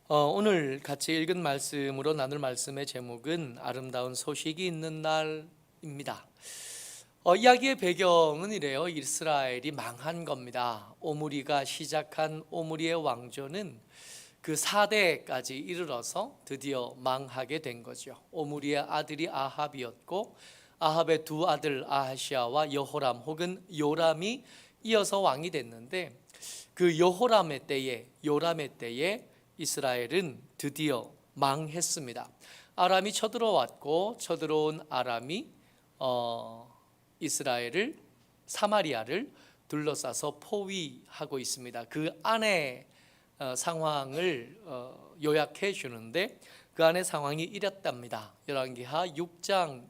오늘 같이 읽은 말씀으로 나눌 말씀의 제목은 아름다운 소식이 있는 날입니다. 이야기의 배경은 이래요. 이스라엘이 망한 겁니다. 오므리가 시작한 오므리의 왕조는 그 4대까지 이르러서 드디어 망하게 된 거죠. 오므리의 아들이 아합이었고 아합의 두 아들 아하시아와 여호람 혹은 요람이 이어서 왕이 됐는데 그 요람의 때에 이스라엘은 드디어 망했습니다. 아람이 쳐들어왔고 쳐들어온 아람이 이스라엘을 사마리아를 둘러싸서 포위하고 있습니다. 그 안에 상황을 요약해 주는데 그 안에 상황이 이랬답니다. 열왕기하 6장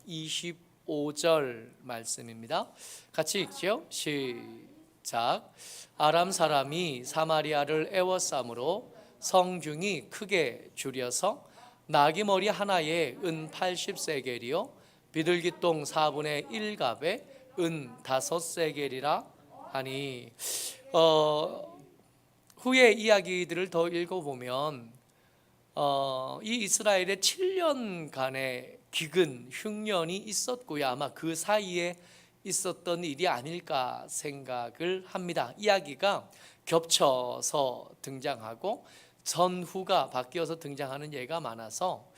25절 말씀입니다. 같이 읽죠. 시작. 아람 사람이 사마리아를 애워싸므로 성중이 크게 줄여서 나귀 머리 하나에 은 80세겔이요 비둘기똥 4분의 1갑에 은 5세겔이라 하니. 후에 이야기들을 더 읽어보면 이 이스라엘의 7년간의 기근 흉년이 있었고요. 아마 그 사이에 있었던 일이 아닐까 생각을 합니다. 이야기가 겹쳐서 등장하고 전후가 바뀌어서 등장하는 예가 많아서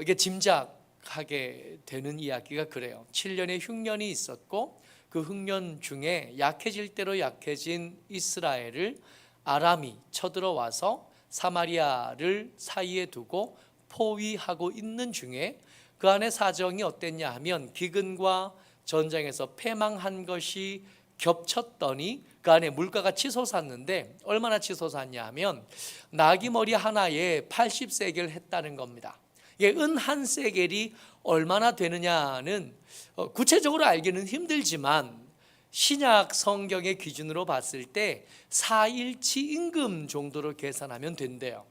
이게 짐작하게 되는 이야기가 그래요. 7년의 흉년이 있었고 그 흉년 중에 약해질 대로 약해진 이스라엘을 아람이 쳐들어와서 사마리아를 사이에 두고 포위하고 있는 중에 그 안에 사정이 어땠냐 하면 기근과 전쟁에서 패망한 것이 겹쳤더니 그 안에 물가가 치솟았는데 얼마나 치솟았냐 하면 나귀 머리 하나에 80세겔 했다는 겁니다. 이게 은 한 세겔이 얼마나 되느냐는 구체적으로 알기는 힘들지만 신약 성경의 기준으로 봤을 때 4일치 임금 정도로 계산하면 된대요.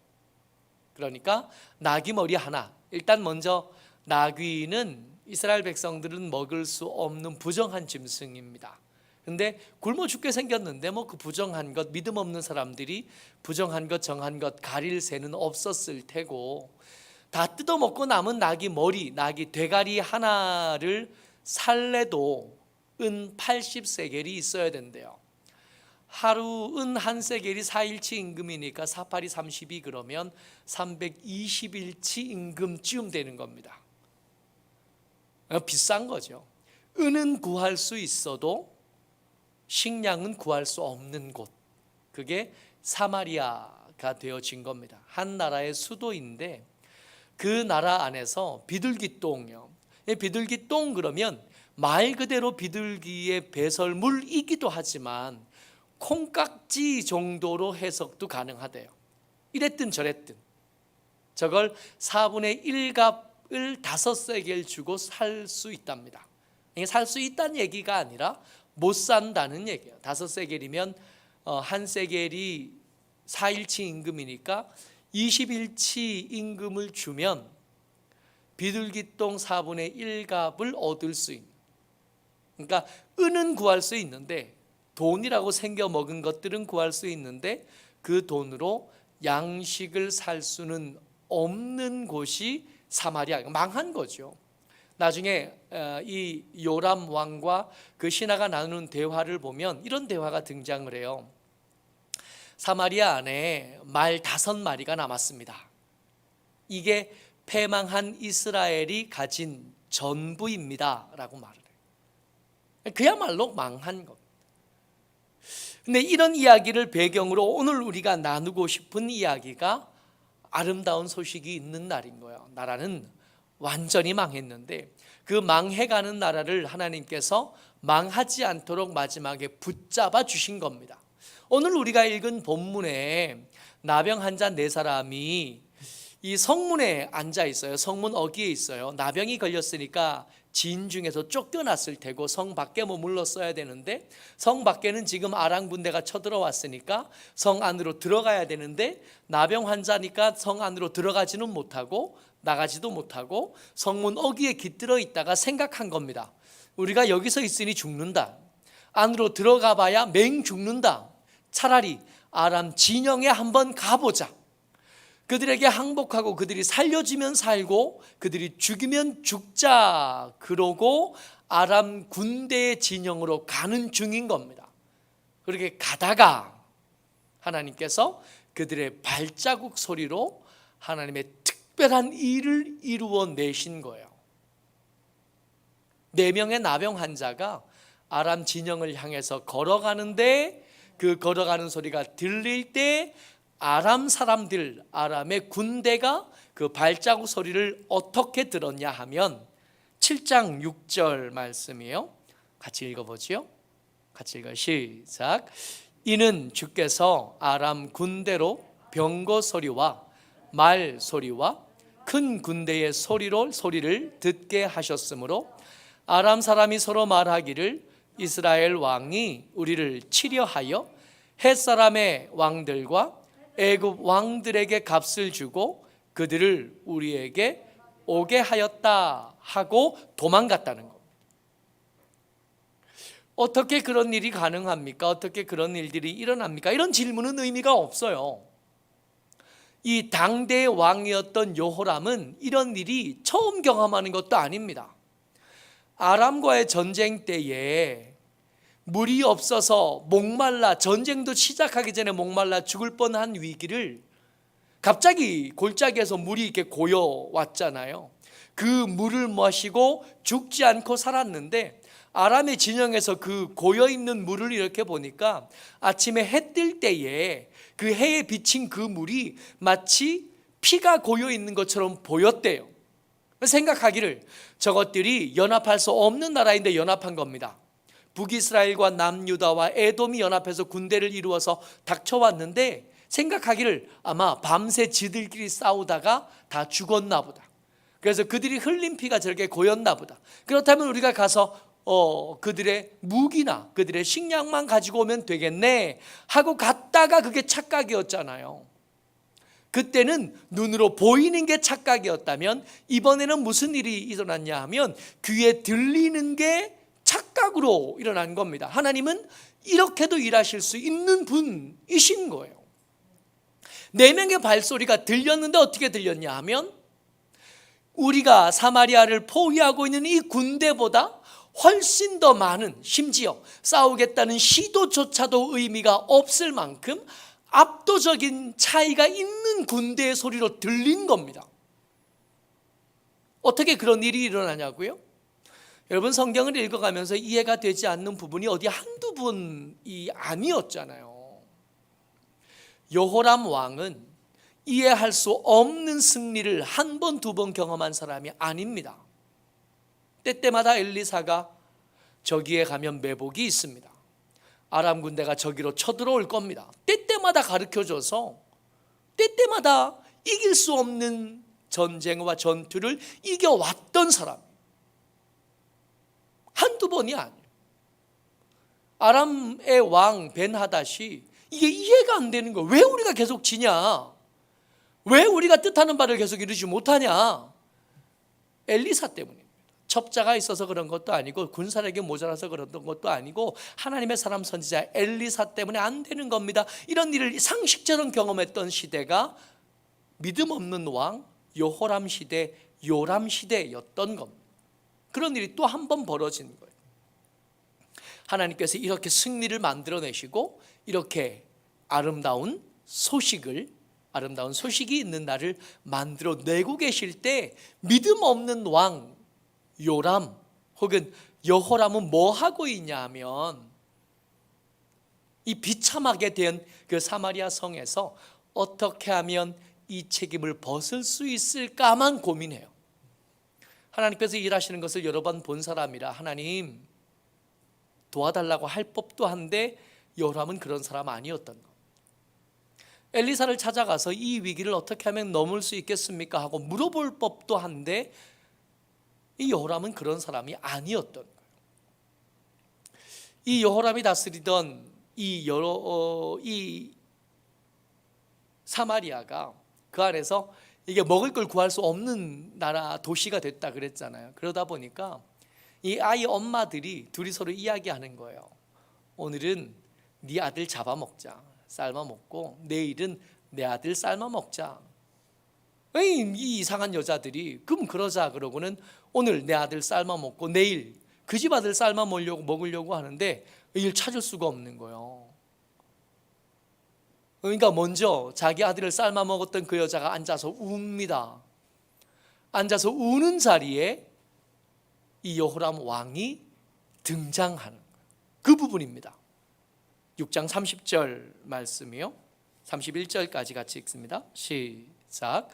그러니까 나귀 머리 하나, 일단 먼저 나귀는 이스라엘 백성들은 먹을 수 없는 부정한 짐승입니다. 근데 굶어 죽게 생겼는데 그 부정한 것, 믿음 없는 사람들이 부정한 것, 정한 것 가릴 새는 없었을 테고 다 뜯어먹고 남은 나귀 머리, 나귀 대가리 하나를 살래도 은 80세겔이 있어야 된대요. 하루 은 한 세겔이 4일치 임금이니까 482 32 그러면 320일치 임금쯤 되는 겁니다. 비싼 거죠. 은은 구할 수 있어도 식량은 구할 수 없는 곳, 그게 사마리아가 되어진 겁니다. 한 나라의 수도인데 그 나라 안에서 비둘기똥이요. 비둘기똥 그러면 말 그대로 비둘기의 배설물이기도 하지만 콩깍지 정도로 해석도 가능하대요. 이랬든 저랬든 저걸 4분의 1갑을 5세겔 주고 살 수 있답니다. 살 수 있다는 얘기가 아니라 못 산다는 얘기예요. 5세겔이면 한 세겔이 4일치 임금이니까 20일치 임금을 주면 비둘기똥 4분의 1갑을 얻을 수 있는, 그러니까 은은 구할 수 있는데 돈이라고 생겨 먹은 것들은 구할 수 있는데 그 돈으로 양식을 살 수는 없는 곳이 사마리아, 망한 거죠. 나중에 이 요람 왕과 그 신하가 나누는 대화를 보면 이런 대화가 등장을 해요. 사마리아 안에 말 5마리가 남았습니다. 이게 패망한 이스라엘이 가진 전부입니다 라고 말을 해요. 그야말로 망한 것. 근데 이런 이야기를 배경으로 오늘 우리가 나누고 싶은 이야기가 아름다운 소식이 있는 날인 거예요. 나라는 완전히 망했는데 그 망해가는 나라를 하나님께서 망하지 않도록 마지막에 붙잡아 주신 겁니다. 오늘 우리가 읽은 본문에 나병 환자 4사람이 이 성문에 앉아 있어요. 성문 어귀에 있어요. 나병이 걸렸으니까 진 중에서 쫓겨났을 테고 성 밖에 머물렀어야 되는데 성 밖에는 지금 아람 군대가 쳐들어왔으니까 성 안으로 들어가야 되는데 나병 환자니까 성 안으로 들어가지는 못하고 나가지도 못하고 성문 어귀에 깃들어 있다가 생각한 겁니다. 우리가 여기서 있으니 죽는다. 안으로 들어가 봐야 맹 죽는다. 차라리 아람 진영에 한번 가보자. 그들에게 항복하고 그들이 살려주면 살고 그들이 죽이면 죽자 그러고 아람 군대의 진영으로 가는 중인 겁니다. 그렇게 가다가 하나님께서 그들의 발자국 소리로 하나님의 특별한 일을 이루어 내신 거예요. 4명의 나병 환자가 아람 진영을 향해서 걸어가는데 그 걸어가는 소리가 들릴 때 아람 사람들, 아람의 군대가 그 발자국 소리를 어떻게 들었냐 하면 7장 6절 말씀이에요. 같이 읽어보지요. 같이 읽어요. 시작. 이는 주께서 아람 군대로 병거 소리와 말 소리와 큰 군대의 소리를 듣게 하셨으므로 아람 사람이 서로 말하기를 이스라엘 왕이 우리를 치려하여 헷 사람의 왕들과 애굽 왕들에게 값을 주고 그들을 우리에게 오게 하였다 하고 도망갔다는 겁니다. 어떻게 그런 일이 가능합니까? 어떻게 그런 일들이 일어납니까? 이런 질문은 의미가 없어요. 이 당대의 왕이었던 여호람은 이런 일이 처음 경험하는 것도 아닙니다. 아람과의 전쟁 때에 물이 없어서 목말라, 전쟁도 시작하기 전에 목말라 죽을 뻔한 위기를 갑자기 골짜기에서 물이 이렇게 고여 왔잖아요. 그 물을 마시고 죽지 않고 살았는데 아람의 진영에서 그 고여 있는 물을 이렇게 보니까 아침에 해 뜰 때에 그 해에 비친 그 물이 마치 피가 고여 있는 것처럼 보였대요. 생각하기를 저것들이 연합할 수 없는 나라인데 연합한 겁니다. 북이스라엘과 남유다와 에돔이 연합해서 군대를 이루어서 닥쳐왔는데 생각하기를 아마 밤새 지들끼리 싸우다가 다 죽었나 보다. 그래서 그들이 흘린 피가 저렇게 고였나 보다. 그렇다면 우리가 가서 그들의 무기나 그들의 식량만 가지고 오면 되겠네 하고 갔다가 그게 착각이었잖아요. 그때는 눈으로 보이는 게 착각이었다면 이번에는 무슨 일이 일어났냐 하면 귀에 들리는 게 착각으로 일어난 겁니다. 하나님은 이렇게도 일하실 수 있는 분이신 거예요. 4명의 발소리가 들렸는데 어떻게 들렸냐 하면 우리가 사마리아를 포위하고 있는 이 군대보다 훨씬 더 많은, 심지어 싸우겠다는 시도조차도 의미가 없을 만큼 압도적인 차이가 있는 군대의 소리로 들린 겁니다. 어떻게 그런 일이 일어나냐고요? 여러분, 성경을 읽어가면서 이해가 되지 않는 부분이 어디 한두 분이 아니었잖아요. 여호람 왕은 이해할 수 없는 승리를 한 번, 두 번 경험한 사람이 아닙니다. 때때마다 엘리사가 저기에 가면 매복이 있습니다. 아람 군대가 저기로 쳐들어올 겁니다. 때때마다 가르쳐줘서 때때마다 이길 수 없는 전쟁과 전투를 이겨왔던 사람, 한두 번이 아니에요. 아람의 왕 벤하닷이 이게 이해가 안 되는 거예요. 왜 우리가 계속 지냐? 왜 우리가 뜻하는 바를 계속 이루지 못하냐? 엘리사 때문입니다. 첩자가 있어서 그런 것도 아니고 군사력이 모자라서 그런 것도 아니고 하나님의 사람 선지자 엘리사 때문에 안 되는 겁니다. 이런 일을 상식처럼 경험했던 시대가 믿음 없는 왕 여호람 시대, 요람 시대였던 겁니다. 그런 일이 또 한 번 벌어진 거예요. 하나님께서 이렇게 승리를 만들어내시고 이렇게 아름다운 소식이 있는 날을 만들어내고 계실 때 믿음 없는 왕 요람 혹은 여호람은 뭐 하고 있냐 하면 이 비참하게 된 그 사마리아 성에서 어떻게 하면 이 책임을 벗을 수 있을까만 고민해요. 하나님께서 일하시는 것을 여러 번 본 사람이라 하나님 도와달라고 할 법도 한데 요람은 그런 사람 아니었던 거. 엘리사를 찾아가서 이 위기를 어떻게 하면 넘을 수 있겠습니까 하고 물어볼 법도 한데 이 여호람은 그런 사람이 아니었던 거예요. 이 여호람이 다스리던 이 사마리아가 그 안에서 이게 먹을 걸 구할 수 없는 나라 도시가 됐다 그랬잖아요. 그러다 보니까 이 아이 엄마들이 둘이 서로 이야기하는 거예요. 오늘은 네 아들 잡아먹자, 삶아먹고 내일은 내 아들 삶아먹자. 이 이상한 여자들이 그럼 그러자 그러고는 오늘 내 아들 삶아 먹고 내일 그 집 아들 삶아 먹으려고 하는데 이를 찾을 수가 없는 거예요. 그러니까 먼저 자기 아들을 삶아 먹었던 그 여자가 앉아서 웁니다. 앉아서 우는 자리에 이 여호람 왕이 등장하는 그 부분입니다. 6장 30절 말씀이요, 31절까지 같이 읽습니다. 시작.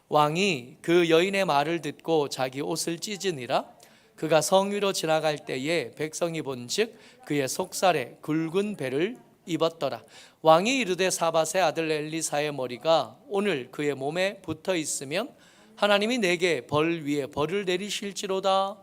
왕이 그 여인의 말을 듣고 자기 옷을 찢으니라. 그가 성 위로 지나갈 때에 백성이 본즉 그의 속살에 굵은 배를 입었더라. 왕이 이르되 사밧의 아들 엘리사의 머리가 오늘 그의 몸에 붙어 있으면 하나님이 내게 벌 위에 벌을 내리실지로다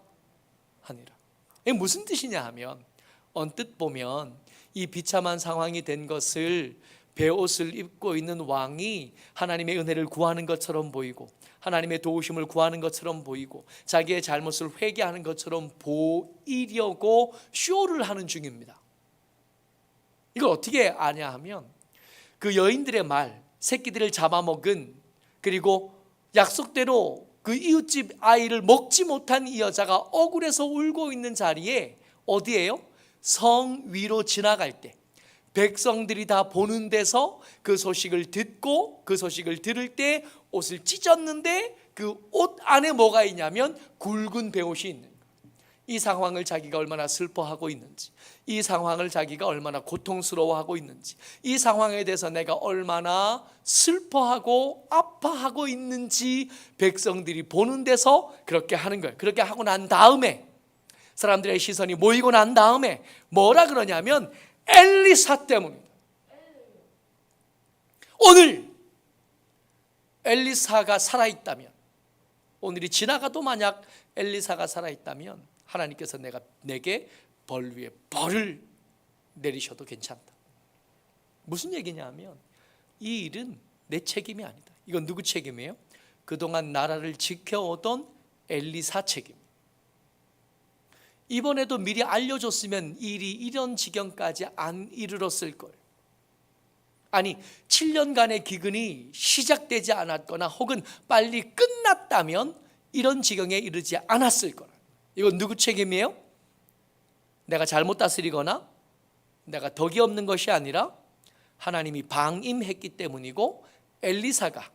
하니라. 이게 무슨 뜻이냐 하면, 언뜻 보면 이 비참한 상황이 된 것을 베옷을 입고 있는 왕이 하나님의 은혜를 구하는 것처럼 보이고 하나님의 도우심을 구하는 것처럼 보이고 자기의 잘못을 회개하는 것처럼 보이려고 쇼를 하는 중입니다. 이걸 어떻게 아냐 하면 그 여인들의 말, 새끼들을 잡아먹은, 그리고 약속대로 그 이웃집 아이를 먹지 못한 이 여자가 억울해서 울고 있는 자리에 어디예요? 성 위로 지나갈 때 백성들이 다 보는 데서 그 소식을 듣고 그 소식을 들을 때 옷을 찢었는데 그 옷 안에 뭐가 있냐면 굵은 베옷이 있는 거예요. 이 상황을 자기가 얼마나 슬퍼하고 있는지, 이 상황을 자기가 얼마나 고통스러워하고 있는지, 이 상황에 대해서 내가 얼마나 슬퍼하고 아파하고 있는지 백성들이 보는 데서 그렇게 하는 거예요. 그렇게 하고 난 다음에 사람들의 시선이 모이고 난 다음에 뭐라 그러냐면 엘리사 때문입니다. 오늘 엘리사가 살아있다면, 오늘이 지나가도 만약 엘리사가 살아있다면 하나님께서 내게 벌 위에 벌을 내리셔도 괜찮다. 무슨 얘기냐 하면 이 일은 내 책임이 아니다. 이건 누구 책임이에요? 그동안 나라를 지켜오던 엘리사 책임. 이번에도 미리 알려줬으면 일이 이런 지경까지 안 이르렀을 거예요. 아니 7년간의 기근이 시작되지 않았거나 혹은 빨리 끝났다면 이런 지경에 이르지 않았을 거라. 이건 누구 책임이에요? 내가 잘못 다스리거나 내가 덕이 없는 것이 아니라 하나님이 방임했기 때문이고 엘리사가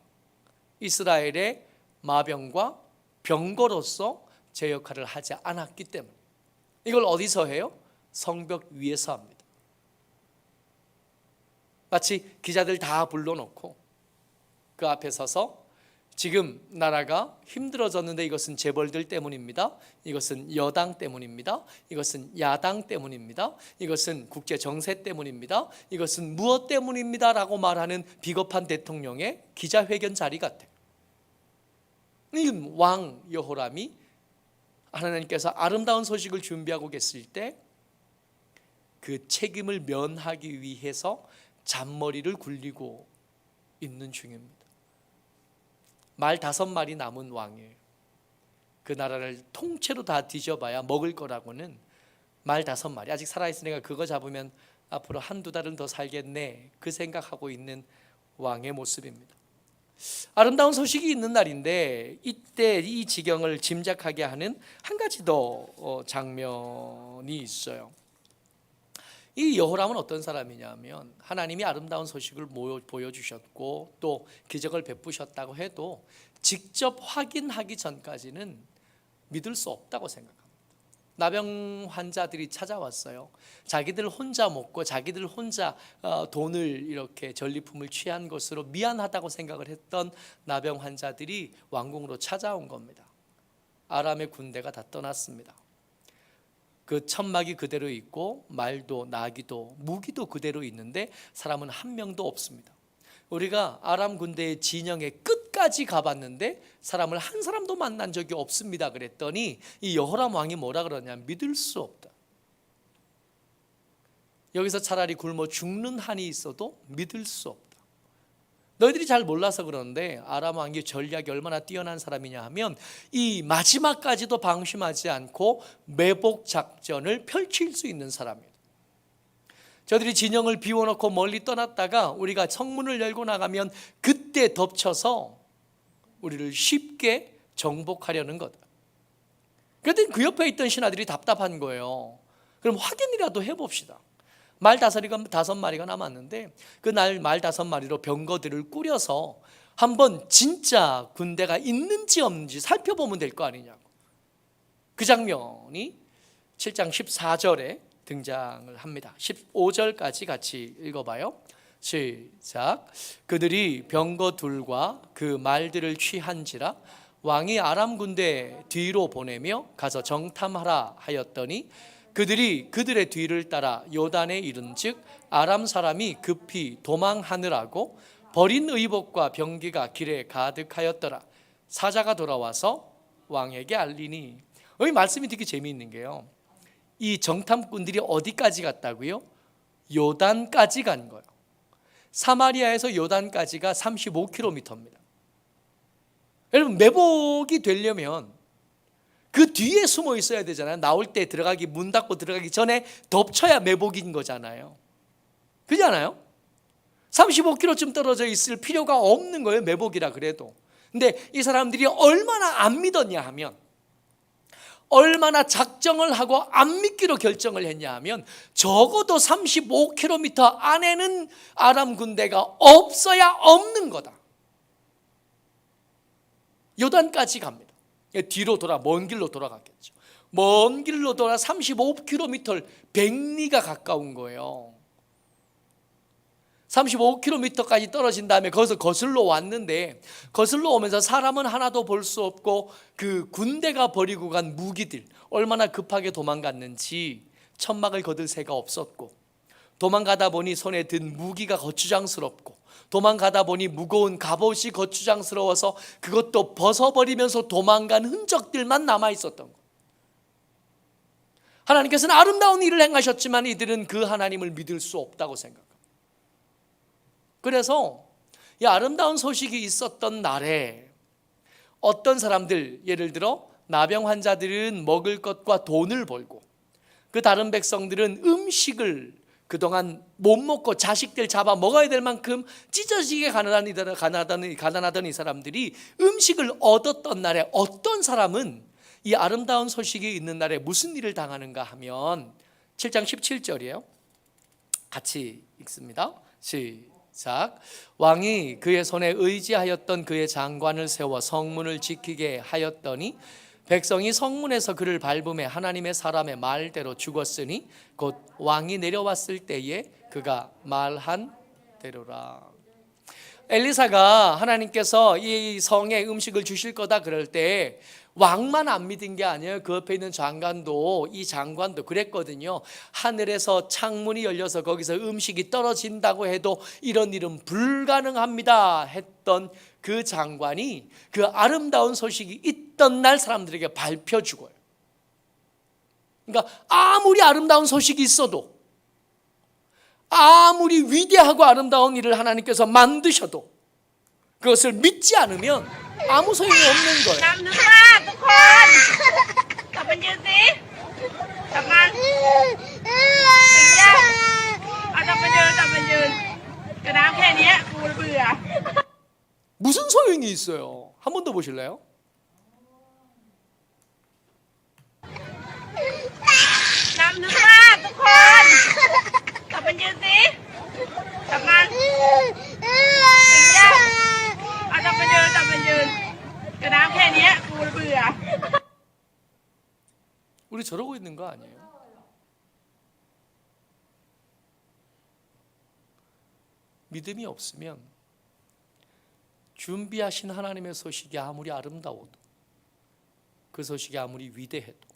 이스라엘의 마병과 병거로서 제 역할을 하지 않았기 때문에. 이걸 어디서 해요? 성벽 위에서 합니다. 마치 기자들 다 불러놓고 그 앞에 서서 지금 나라가 힘들어졌는데 이것은 재벌들 때문입니다. 이것은 여당 때문입니다. 이것은 야당 때문입니다. 이것은 국제 정세 때문입니다. 이것은 무엇 때문입니다 라고 말하는 비겁한 대통령의 기자회견 자리 같아요. 이 왕 여호람이 하나님께서 아름다운 소식을 준비하고 계실 때 그 책임을 면하기 위해서 잔머리를 굴리고 있는 중입니다. 말 5마리 남은 왕이에요. 그 나라를 통째로 다 뒤져봐야 먹을 거라고는 말 5마리. 아직 살아있으니까 그거 잡으면 앞으로 1-2달은 더 살겠네, 그 생각하고 있는 왕의 모습입니다. 아름다운 소식이 있는 날인데 이때 이 지경을 짐작하게 하는 한 가지 더 장면이 있어요. 이 여호람은 어떤 사람이냐면 하나님이 아름다운 소식을 보여주셨고 또 기적을 베푸셨다고 해도 직접 확인하기 전까지는 믿을 수 없다고 생각합니다. 나병 환자들이 찾아왔어요. 자기들 혼자 먹고 자기들 혼자 돈을 이렇게 전리품을 취한 것으로 미안하다고 생각을 했던 나병 환자들이 왕궁으로 찾아온 겁니다. 아람의 군대가 다 떠났습니다. 그 천막이 그대로 있고 말도 나귀도 무기도 그대로 있는데 사람은 한 명도 없습니다. 우리가 아람 군대의 진영의 끝까지 가봤는데 사람을 한 사람도 만난 적이 없습니다. 그랬더니 이 여호람 왕이 뭐라 그러냐면 믿을 수 없다. 여기서 차라리 굶어 죽는 한이 있어도 믿을 수 없다. 너희들이 잘 몰라서 그러는데 아람 왕의 전략이 얼마나 뛰어난 사람이냐 하면 이 마지막까지도 방심하지 않고 매복 작전을 펼칠 수 있는 사람이에요. 저들이 진영을 비워놓고 멀리 떠났다가 우리가 성문을 열고 나가면 그때 덮쳐서 우리를 쉽게 정복하려는 거다. 그런데 그 옆에 있던 신하들이 답답한 거예요. 그럼 확인이라도 해봅시다. 말 5마리가 남았는데 그날 말 5마리로 병거들을 꾸려서 한번 진짜 군대가 있는지 없는지 살펴보면 될 거 아니냐고. 그 장면이 7장 14절에 등장을 합니다. 15절까지 같이 읽어봐요. 시작. 그들이 병거 둘과 그 말들을 취한지라 왕이 아람 군대 뒤로 보내며 가서 정탐하라 하였더니 그들이 그들의 뒤를 따라 요단에 이른즉 아람 사람이 급히 도망하느라고 버린 의복과 병기가 길에 가득하였더라. 사자가 돌아와서 왕에게 알리니, 여기 말씀이 되게 재미있는 게요, 이 정탐꾼들이 어디까지 갔다고요? 요단까지 간 거예요. 사마리아에서 요단까지가 35km입니다. 여러분, 매복이 되려면 그 뒤에 숨어 있어야 되잖아요. 나올 때 들어가기, 문 닫고 들어가기 전에 덮쳐야 매복인 거잖아요. 그렇잖아요? 35km쯤 떨어져 있을 필요가 없는 거예요, 매복이라 그래도. 근데 이 사람들이 얼마나 안 믿었냐 하면, 얼마나 작정을 하고 안 믿기로 결정을 했냐 하면, 적어도 35km 안에는 아람 군대가 없어야 없는 거다. 요단까지 갑니다. 뒤로 먼 길로 돌아갔겠죠. 먼 길로 돌아 35km, 100리가 가까운 거예요. 35km까지 떨어진 다음에 거기서 거슬러 왔는데, 거슬러 오면서 사람은 하나도 볼 수 없고 그 군대가 버리고 간 무기들, 얼마나 급하게 도망갔는지 천막을 거둘 새가 없었고, 도망가다 보니 손에 든 무기가 거추장스럽고, 도망가다 보니 무거운 갑옷이 거추장스러워서 그것도 벗어버리면서 도망간 흔적들만 남아있었던 것. 하나님께서는 아름다운 일을 행하셨지만 이들은 그 하나님을 믿을 수 없다고 생각합니다. 그래서 이 아름다운 소식이 있었던 날에 어떤 사람들, 예를 들어 나병 환자들은 먹을 것과 돈을 벌고, 그 다른 백성들은 음식을 그동안 못 먹고 자식들 잡아 먹어야 될 만큼 찢어지게 가난하던 이 사람들이 음식을 얻었던 날에, 어떤 사람은 이 아름다운 소식이 있는 날에 무슨 일을 당하는가 하면 7장 17절이에요. 같이 읽습니다. 시작. 왕이 그의 손에 의지하였던 그의 장관을 세워 성문을 지키게 하였더니 백성이 성문에서 그를 밟음에 하나님의 사람의 말대로 죽었으니 곧 왕이 내려왔을 때에 그가 말한 대로라. 엘리사가 하나님께서 이 성에 음식을 주실 거다 그럴 때 왕만 안 믿은 게 아니에요. 그 옆에 있는 이 장관도 그랬거든요. 하늘에서 창문이 열려서 거기서 음식이 떨어진다고 해도 이런 일은 불가능합니다 했던 그 장관이 그 아름다운 소식이 있던 날 사람들에게 발표 주고요. 그러니까 아무리 아름다운 소식이 있어도, 아무리 위대하고 아름다운 일을 하나님께서 만드셔도 그것을 믿지 않으면 아무 소용이 없는 거예요. 무슨 소용이 있어요? 한 번 더 보실래요? 우리 저러고 있는 거 아니에요? 믿음이 없으면 준비하신 하나님의 소식이 아무리 아름다워도, 그 소식이 아무리 위대해도,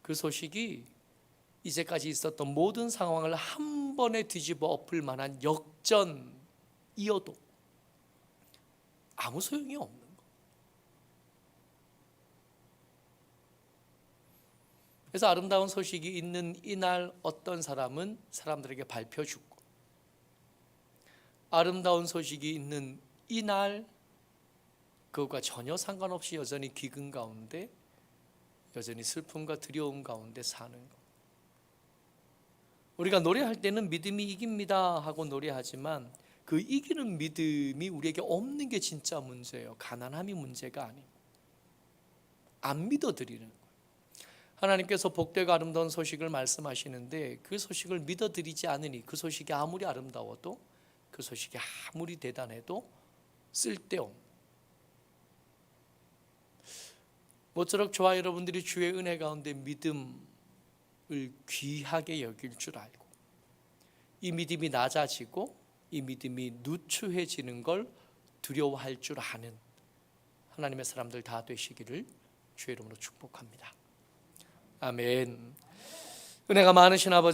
그 소식이 이제까지 있었던 모든 상황을 한 번에 뒤집어 엎을 만한 역전이어도 아무 소용이 없는 거예요. 그래서 아름다운 소식이 있는 이날 어떤 사람은 사람들에게 발표 주고, 아름다운 소식이 있는 이날 그것과 전혀 상관없이 여전히 기근 가운데, 여전히 슬픔과 두려움 가운데 사는 것. 우리가 노래할 때는 믿음이 이깁니다 하고 노래하지만 그 이기는 믿음이 우리에게 없는 게 진짜 문제예요. 가난함이 문제가 아니에요. 안 믿어드리는 거예요. 하나님께서 복되고 아름다운 소식을 말씀하시는데 그 소식을 믿어드리지 않으니 그 소식이 아무리 아름다워도 그 소식이 아무리 대단해도 쓸데없는, 모쪼록 저와 여러분들이 주의 은혜 가운데 믿음을 귀하게 여길 줄 알고 이 믿음이 낮아지고 이 믿음이 누추해지는 걸 두려워할 줄 아는 하나님의 사람들 다 되시기를 주의 이름으로 축복합니다. 아멘. 은혜가 많으신 아버지,